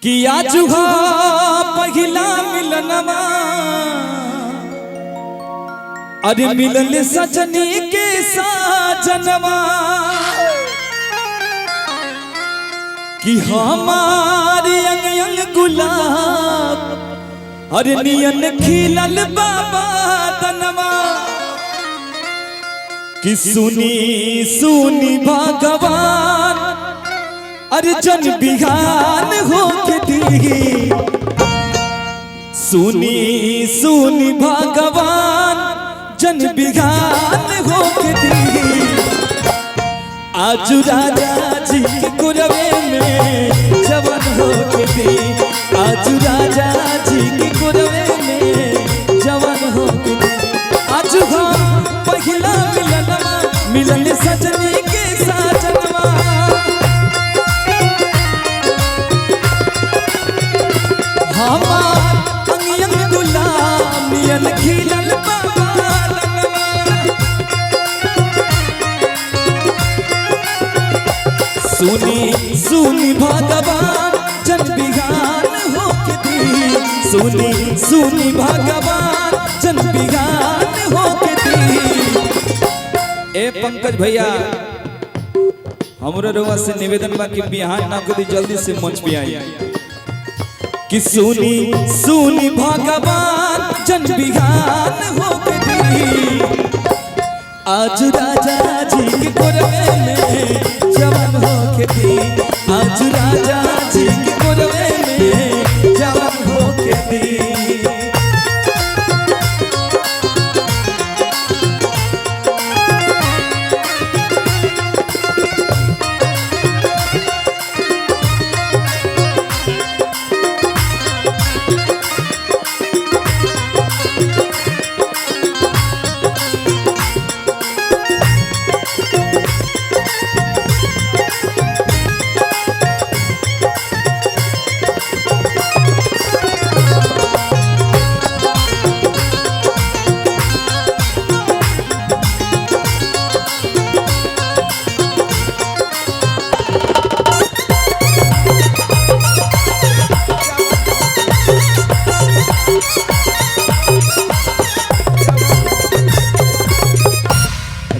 कि आज पहिला मिलनवा अरे मिलन सजनी के साजनवा कि हमारे अंग अंग गुलाब अरे नियन खिलल बाबा तनवा कि सुनी सुनी भगवान अर्जन बिहान हो के दी सुनी सुनी भगवान जन बिहान हो के दी आज राजा जी के कुरवे में जवन हो के दी आज राजा जी के कुरवे में जवन हो के दी आज हम पहिला मिलनवा मिलन सजनी के साजनवा हमार अंग अंग गुलाब नियन खिलल बाबा सुनी सुनी भगवान जन बिहान हो के दी सुनी सुनी भगवान जन बिहान हो के दी। ए पंकज भैया हमरो रउआ से निवेदन बा कि बिहान ना कदी जल्दी से मंच पे आई कि सुनी सुनी भगवान जन बिहान हो के दी आज राजा जी के कुरवे में जवन हो के दी आज राजा जी के कुरवे में जवन हो के दी।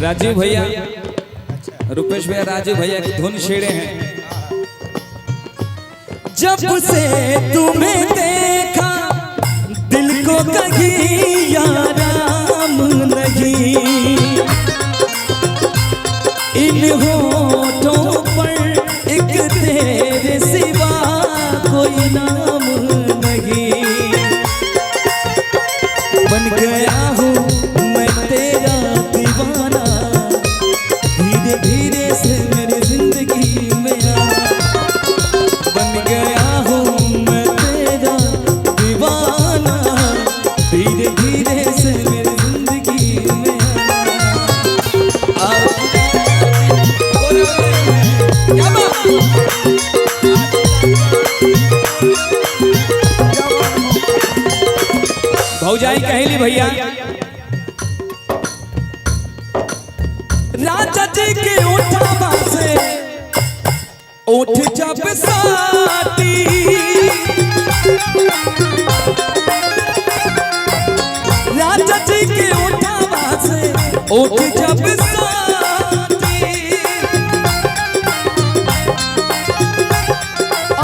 राजीव भैया रुपेश भैया राजीव भैया की धुन छेड़े हैं। जब से तुम्हें देखा दिल को कहीं आराम नहीं इन होठों पर एक तेरे सिवा कोई नाम नहीं बन गया हूँ मैं तेरा दीवाना धीरे धीरे से मेरी जिंदगी में आना बन गया हूँ मैं तेरा दीवाना धीरे धीरे से मेरी जिंदगी में आना भौजाई कहली भैया राजा जी के उठावा से उठ जब साटी राजा जी के उठावा से उठ जब साटी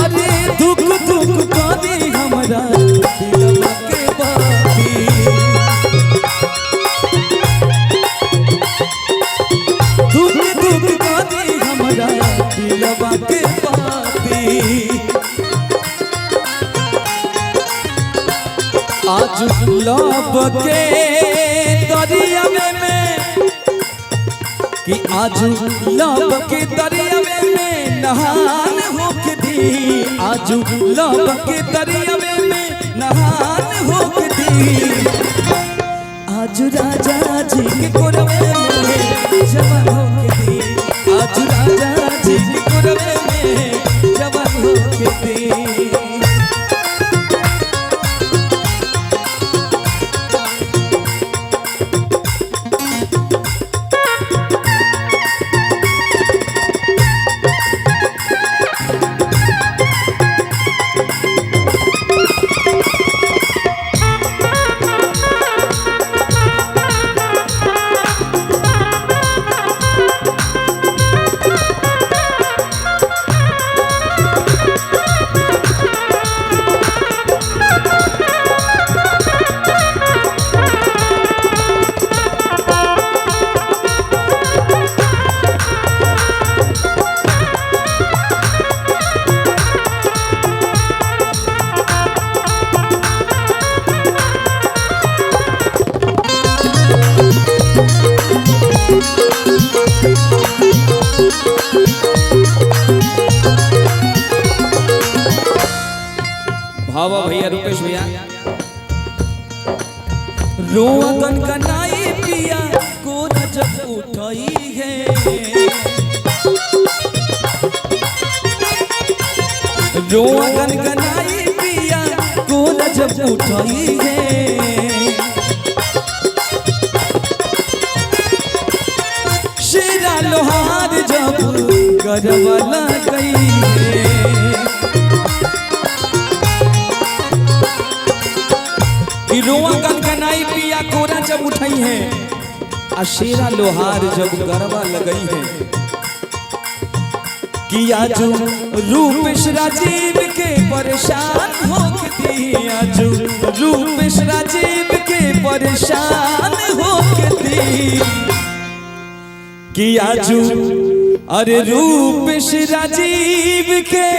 अरे दुख दुख करी हमरा दिलवा के बाती दिलवा के बाती आज लब के दरिया में कि आज लब के दरिया में नहान हो के दी आज लब के दरिया में नहान हो के दी आज राजा जी के कुरवे में जवन हो के दी आज राजा जी के कुरवे में जवन हो के दी। भावा भैया रुपेश भैया। रोआ गनगनाई पिया कोरा जब उठाई है, रोआ गनगनाई पिया कोरा जब उठाई है, शेरा लोहार जब गरबला गई है, रोआ गनगनाई पिया कोरा जब उठाई है, शेरा लोहार जब गरबा लगई है, किया जो रूपेश राजीव के परेशान हो दी, जो रूपेश राजीव के परेशान हो दी, किया जो अरे रूपेश राजीव के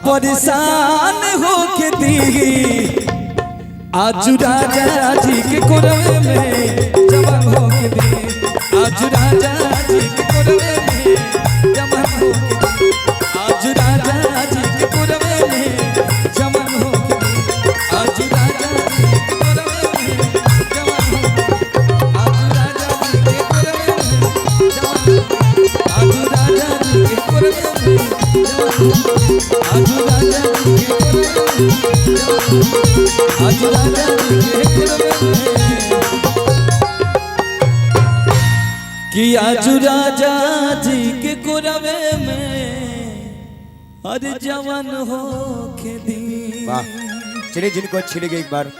परेशान हो दी, आज राजा जी के कोरवे में जवान हो के दी, आज राजा जी के कोरवे में जवान हो के दी, आज राजा जी के कोरवे में जवान हो के दी, आज राजा जी के कोरवे में जवान हो के दी, आज राजा जी के कोरवे में जवान हो के दी, आज राजा जी के कोरवे में जवान हो के दी, आज राजा जी के कोरवे में आज राजा जी के कोरवे में, कि आज राजा जी के कोरवे में हर जवान हो के दी। वाह, चलिए जिनको अच्छी लगी एक बार